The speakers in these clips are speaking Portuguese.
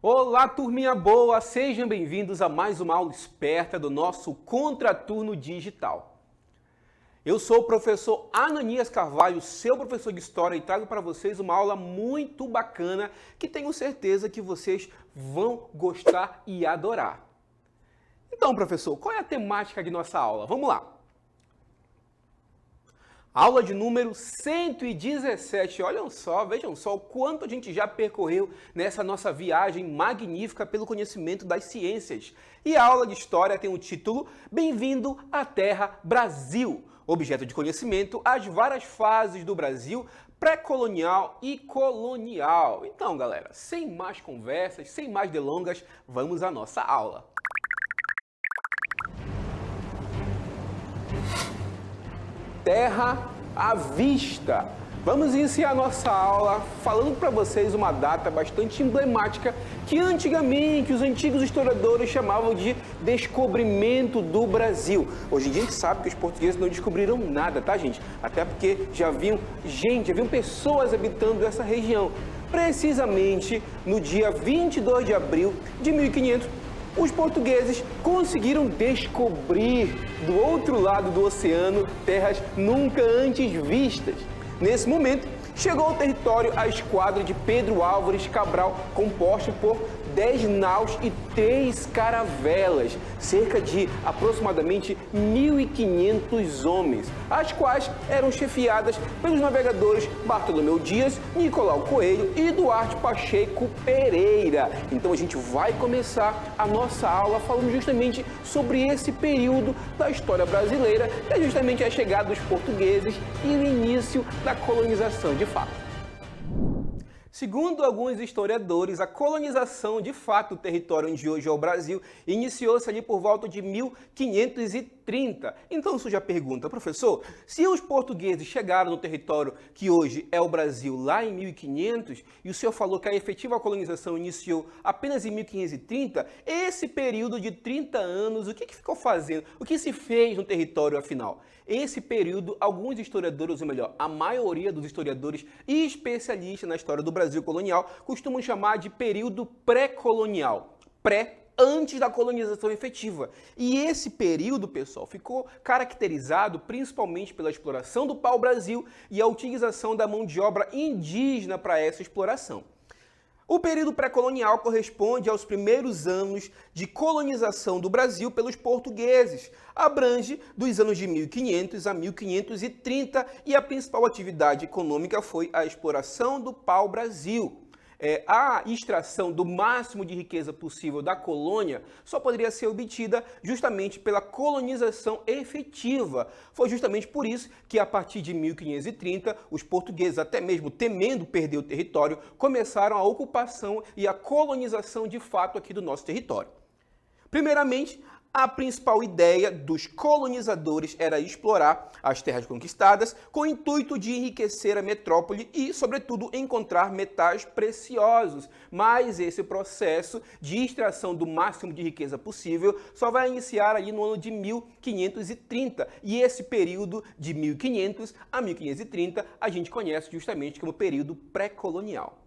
Olá, turminha boa! Sejam bem-vindos a mais uma aula esperta do nosso Contraturno Digital. Eu sou o professor Ananias Carvalho, seu professor de História, e trago para vocês uma aula muito bacana que tenho certeza que vocês vão gostar e adorar. Então, professor, qual é a temática de nossa aula? Vamos lá! Aula de número 117. Olhem só, vejam só o quanto a gente já percorreu nessa nossa viagem magnífica pelo conhecimento das ciências. E a aula de História tem o título Bem-vindo à Terra Brasil. Objeto de conhecimento, as várias fases do Brasil pré-colonial e colonial. Então, galera, sem mais conversas, sem mais delongas, vamos à nossa aula. Terra à vista. Vamos iniciar nossa aula falando para vocês uma data bastante emblemática que antigamente os antigos historiadores chamavam de descobrimento do Brasil. Hoje em dia a gente sabe que os portugueses não descobriram nada, tá, gente? Até porque já haviam pessoas habitando essa região. Precisamente no dia 22 de abril de 1500, os portugueses conseguiram descobrir do outro lado do oceano terras nunca antes vistas. Nesse momento, chegou ao território a esquadra de Pedro Álvares Cabral, composta por 10 naus e 3 caravelas, cerca de aproximadamente 1.500 homens, as quais eram chefiadas pelos navegadores Bartolomeu Dias, Nicolau Coelho e Duarte Pacheco Pereira. Então a gente vai começar a nossa aula falando justamente sobre esse período da história brasileira, que é justamente a chegada dos portugueses e o início da colonização de fato. Segundo alguns historiadores, a colonização de fato do território onde hoje é o Brasil iniciou-se ali por volta de 1530. Então surge a pergunta, professor, se os portugueses chegaram no território que hoje é o Brasil lá em 1500 e o senhor falou que a efetiva colonização iniciou apenas em 1530, esse período de 30 anos, o que ficou fazendo? O que se fez no território afinal? Esse período, alguns historiadores, ou melhor, a maioria dos historiadores e especialistas na história do Brasil colonial costumam chamar de período pré-colonial. Antes da colonização efetiva. E esse período, pessoal, ficou caracterizado principalmente pela exploração do pau-brasil e a utilização da mão de obra indígena para essa exploração. O período pré-colonial corresponde aos primeiros anos de colonização do Brasil pelos portugueses. Abrange dos anos de 1500 a 1530 e a principal atividade econômica foi a exploração do pau-brasil. A extração do máximo de riqueza possível da colônia só poderia ser obtida justamente pela colonização efetiva. Foi justamente por isso que, a partir de 1530, os portugueses, até mesmo temendo perder o território, começaram a ocupação e a colonização de fato aqui do nosso território. Primeiramente, a principal ideia dos colonizadores era explorar as terras conquistadas com o intuito de enriquecer a metrópole e, sobretudo, encontrar metais preciosos. Mas esse processo de extração do máximo de riqueza possível só vai iniciar ali no ano de 1530. E esse período de 1500 a 1530 a gente conhece justamente como período pré-colonial.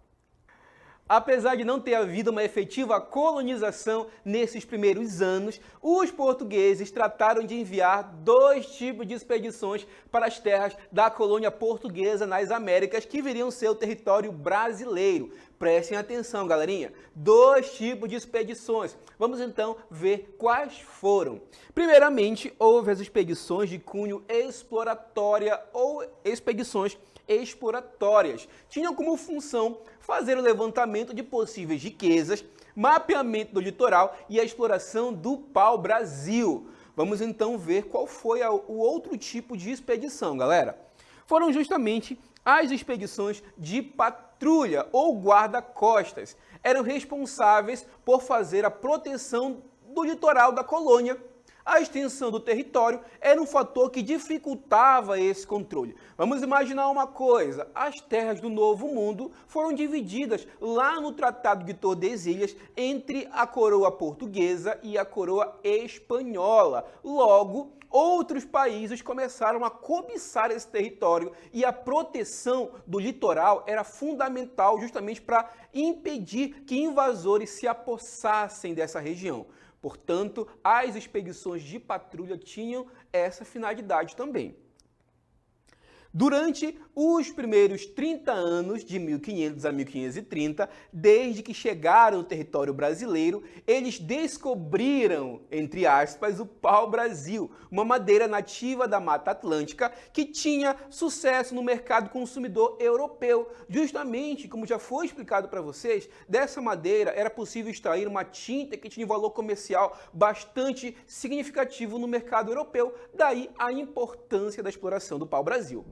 Apesar de não ter havido uma efetiva colonização nesses primeiros anos, os portugueses trataram de enviar 2 tipos de expedições para as terras da colônia portuguesa nas Américas, que viriam ser o território brasileiro. Prestem atenção, galerinha. 2 tipos de expedições. Vamos então ver quais foram. Primeiramente, houve as expedições de cunho exploratória ou expedições exploratórias. Tinham como função fazer o levantamento de possíveis riquezas, mapeamento do litoral e a exploração do pau-brasil. Vamos então ver qual foi o outro tipo de expedição, galera. Foram justamente as expedições de patrulha ou guarda-costas. Eram responsáveis por fazer a proteção do litoral da colônia, A extensão do território era um fator que dificultava esse controle. Vamos imaginar uma coisa, as terras do Novo Mundo foram divididas lá no Tratado de Tordesilhas entre a coroa portuguesa e a coroa espanhola. Logo, outros países começaram a cobiçar esse território e a proteção do litoral era fundamental justamente para impedir que invasores se apossassem dessa região. Portanto, as expedições de patrulha tinham essa finalidade também. Durante os primeiros 30 anos, de 1500 a 1530, desde que chegaram no território brasileiro, eles descobriram, entre aspas, o pau-brasil, uma madeira nativa da Mata Atlântica que tinha sucesso no mercado consumidor europeu. Justamente, como já foi explicado para vocês, dessa madeira era possível extrair uma tinta que tinha um valor comercial bastante significativo no mercado europeu, daí a importância da exploração do pau-brasil.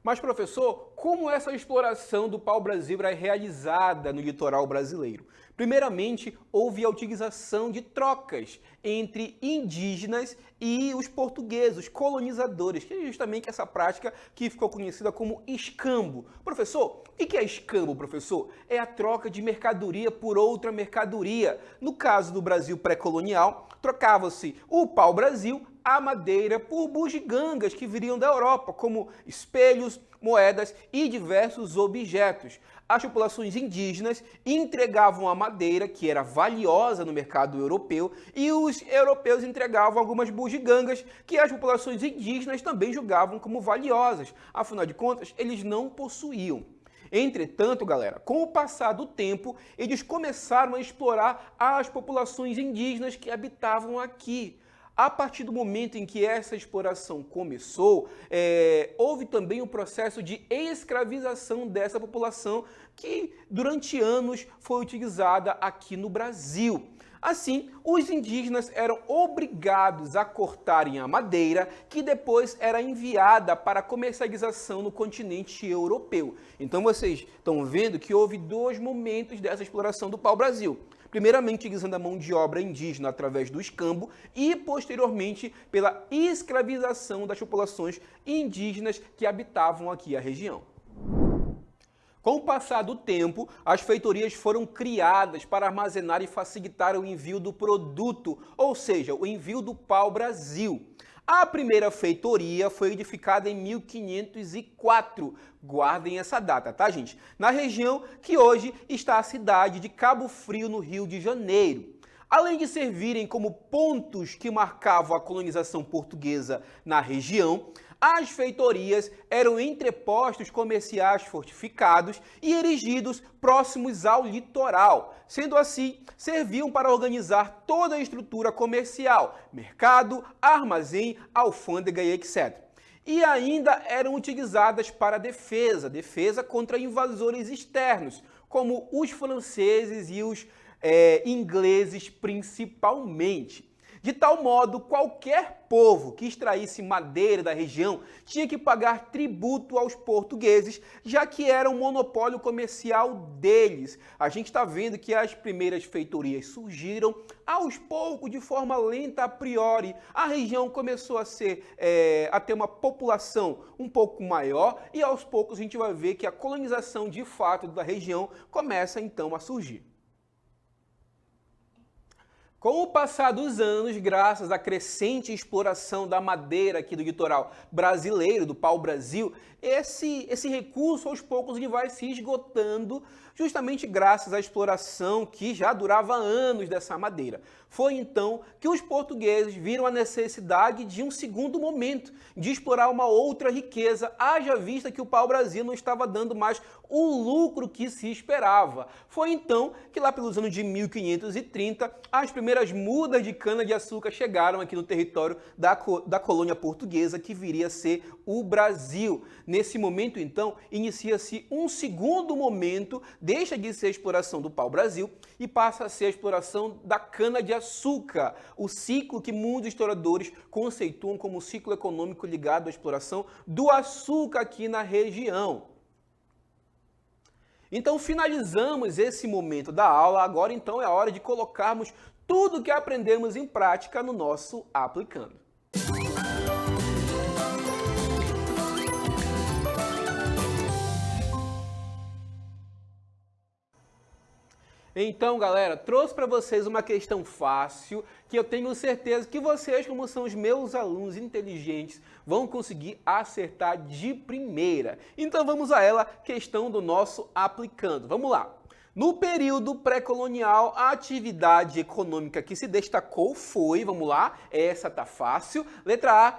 Mas, professor, como essa exploração do pau-brasil era realizada no litoral brasileiro? Primeiramente, houve a utilização de trocas entre indígenas e os portugueses, os colonizadores, que é justamente essa prática que ficou conhecida como escambo. Professor, o que é escambo, professor? É a troca de mercadoria por outra mercadoria. No caso do Brasil pré-colonial, trocava-se o pau-brasil, a madeira, por bugigangas que viriam da Europa, como espelhos, moedas e diversos objetos. As populações indígenas entregavam a madeira, que era valiosa no mercado europeu, e os europeus entregavam algumas bugigangas, que as populações indígenas também julgavam como valiosas. Afinal de contas, eles não possuíam. Entretanto, galera, com o passar do tempo, eles começaram a explorar as populações indígenas que habitavam aqui. A partir do momento em que essa exploração começou, houve também um processo de escravização dessa população que durante anos foi utilizada aqui no Brasil. Assim, os indígenas eram obrigados a cortarem a madeira que depois era enviada para comercialização no continente europeu. Então vocês estão vendo que houve dois momentos dessa exploração do pau-brasil. Primeiramente, utilizando a mão de obra indígena através do escambo e, posteriormente, pela escravização das populações indígenas que habitavam aqui a região. Com o passar do tempo, as feitorias foram criadas para armazenar e facilitar o envio do produto, ou seja, o envio do pau-brasil. A primeira feitoria foi edificada em 1504. Guardem essa data, tá, gente? Na região que hoje está a cidade de Cabo Frio, no Rio de Janeiro. Além de servirem como pontos que marcavam a colonização portuguesa na região, as feitorias eram entrepostos comerciais fortificados e erigidos próximos ao litoral. Sendo assim, serviam para organizar toda a estrutura comercial, mercado, armazém, alfândega e etc. E ainda eram utilizadas para defesa contra invasores externos, como os franceses e os ingleses principalmente. De tal modo, qualquer povo que extraísse madeira da região tinha que pagar tributo aos portugueses, já que era um monopólio comercial deles. A gente está vendo que as primeiras feitorias surgiram aos poucos, de forma lenta a priori. A região começou a ter uma população um pouco maior e aos poucos a gente vai ver que a colonização de fato da região começa então a surgir. Com o passar dos anos, graças à crescente exploração da madeira aqui do litoral brasileiro, do pau-brasil, esse recurso aos poucos ele vai se esgotando justamente graças à exploração que já durava anos dessa madeira. Foi então que os portugueses viram a necessidade de um segundo momento de explorar uma outra riqueza, haja vista que o pau-brasil não estava dando mais o lucro que se esperava. Foi então que lá pelos anos de 1530, as primeiras mudas de cana-de-açúcar chegaram aqui no território da colônia portuguesa, que viria a ser o Brasil. Nesse momento, então, inicia-se um segundo momento, deixa de ser a exploração do pau-brasil e passa a ser a exploração da cana-de-açúcar, o ciclo que muitos historiadores conceituam como o ciclo econômico ligado à exploração do açúcar aqui na região. Então finalizamos esse momento da aula, agora então é a hora de colocarmos tudo que aprendemos em prática no nosso Aplicando. Então, galera, trouxe para vocês uma questão fácil que eu tenho certeza que vocês, como são os meus alunos inteligentes, vão conseguir acertar de primeira. Então vamos a ela, questão do nosso Aplicando. Vamos lá. No período pré-colonial, a atividade econômica que se destacou foi, vamos lá, essa tá fácil. Letra A,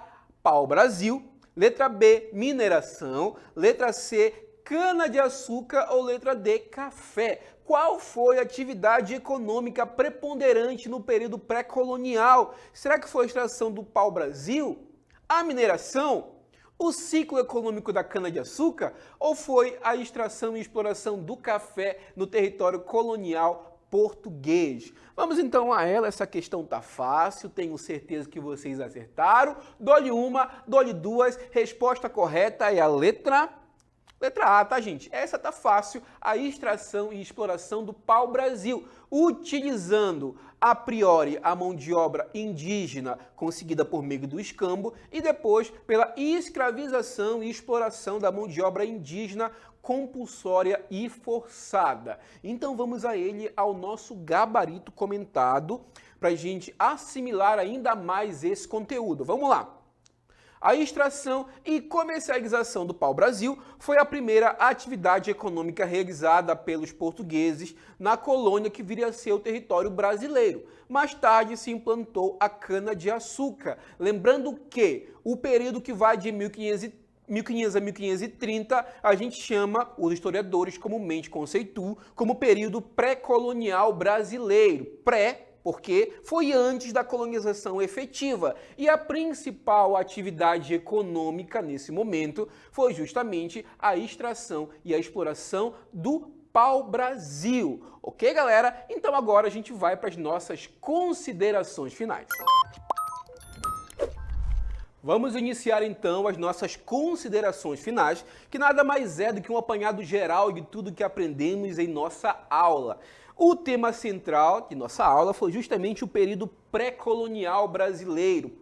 pau-brasil. Letra B, mineração. Letra C, cana-de-açúcar ou letra D, café. Qual foi a atividade econômica preponderante no período pré-colonial? Será que foi a extração do pau-brasil? A mineração? O ciclo econômico da cana-de-açúcar? Ou foi a extração e exploração do café no território colonial português? Vamos então a ela, essa questão tá fácil, tenho certeza que vocês acertaram. Dou-lhe uma, dou-lhe duas, resposta correta é a letra A, tá, gente? Essa tá fácil, a extração e exploração do pau-brasil, utilizando a priori a mão de obra indígena conseguida por meio do escambo e depois pela escravização e exploração da mão de obra indígena compulsória e forçada. Então vamos a ele, ao nosso gabarito comentado, para a gente assimilar ainda mais esse conteúdo. Vamos lá! A extração e comercialização do pau-brasil foi a primeira atividade econômica realizada pelos portugueses na colônia que viria a ser o território brasileiro. Mais tarde se implantou a cana-de-açúcar. Lembrando que o período que vai de 1500 a 1530, a gente chama, os historiadores comumente conceituam, como período pré-colonial brasileiro. Porque foi antes da colonização efetiva e a principal atividade econômica nesse momento foi justamente a extração e a exploração do pau-brasil. Ok, galera? Então agora a gente vai para as nossas considerações finais. Vamos iniciar então as nossas considerações finais, que nada mais é do que um apanhado geral de tudo que aprendemos em nossa aula. O tema central de nossa aula foi justamente o período pré-colonial brasileiro,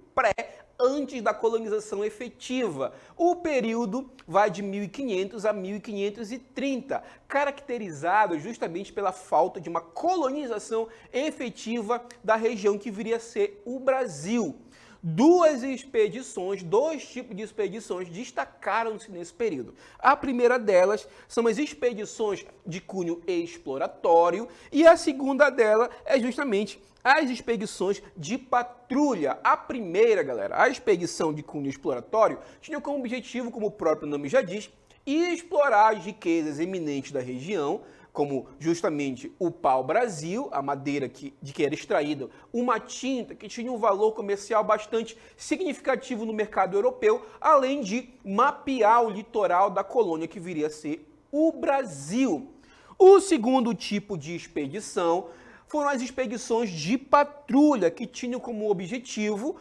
antes da colonização efetiva. O período vai de 1500 a 1530, caracterizado justamente pela falta de uma colonização efetiva da região que viria a ser o Brasil. Dois tipos de expedições destacaram-se nesse período. A primeira delas são as expedições de cunho exploratório e a segunda dela é justamente as expedições de patrulha. A primeira, galera, a expedição de cunho exploratório tinha como objetivo, como o próprio nome já diz, explorar as riquezas eminentes da região, como justamente o pau-brasil, a madeira de que era extraída uma tinta que tinha um valor comercial bastante significativo no mercado europeu, além de mapear o litoral da colônia que viria a ser o Brasil. O segundo tipo de expedição foram as expedições de patrulha, que tinham como objetivo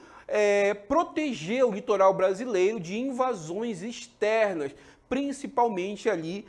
proteger o litoral brasileiro de invasões externas, principalmente ali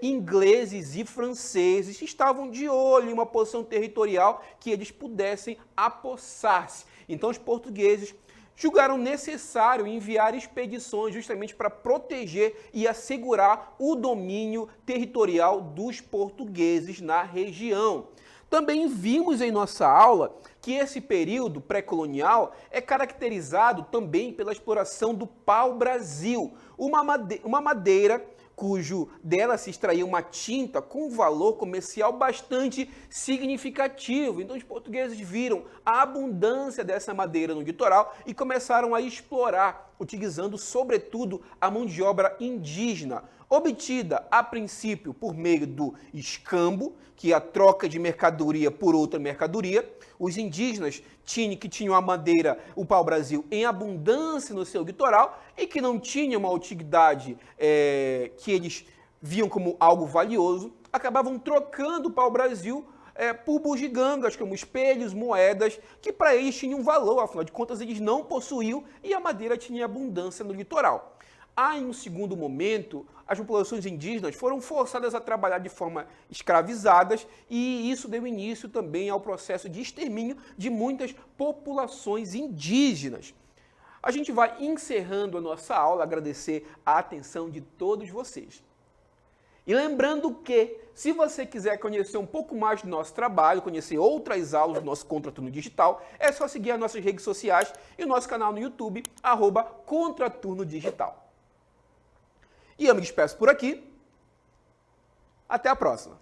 ingleses e franceses que estavam de olho em uma posição territorial que eles pudessem apossar-se. Então os portugueses julgaram necessário enviar expedições justamente para proteger e assegurar o domínio territorial dos portugueses na região. Também vimos em nossa aula que esse período pré-colonial é caracterizado também pela exploração do pau-brasil, uma madeira cujo dela se extraía uma tinta com valor comercial bastante significativo. Então os portugueses viram a abundância dessa madeira no litoral e começaram a explorar, utilizando sobretudo a mão de obra indígena, obtida a princípio por meio do escambo, que é a troca de mercadoria por outra mercadoria. Os indígenas que tinham a madeira, o pau-brasil, em abundância no seu litoral e que não tinham uma utilidade que eles viam como algo valioso, acabavam trocando o pau-brasil por bugigangas, como espelhos, moedas, que para eles tinham um valor, afinal de contas eles não possuíam e a madeira tinha abundância no litoral. Em um segundo momento, as populações indígenas foram forçadas a trabalhar de forma escravizadas e isso deu início também ao processo de extermínio de muitas populações indígenas. A gente vai encerrando a nossa aula, agradecer a atenção de todos vocês. E lembrando que, se você quiser conhecer um pouco mais do nosso trabalho, conhecer outras aulas do nosso Contraturno Digital, é só seguir as nossas redes sociais e o nosso canal no YouTube, @Contraturno Digital. E eu me despeço por aqui. Até a próxima.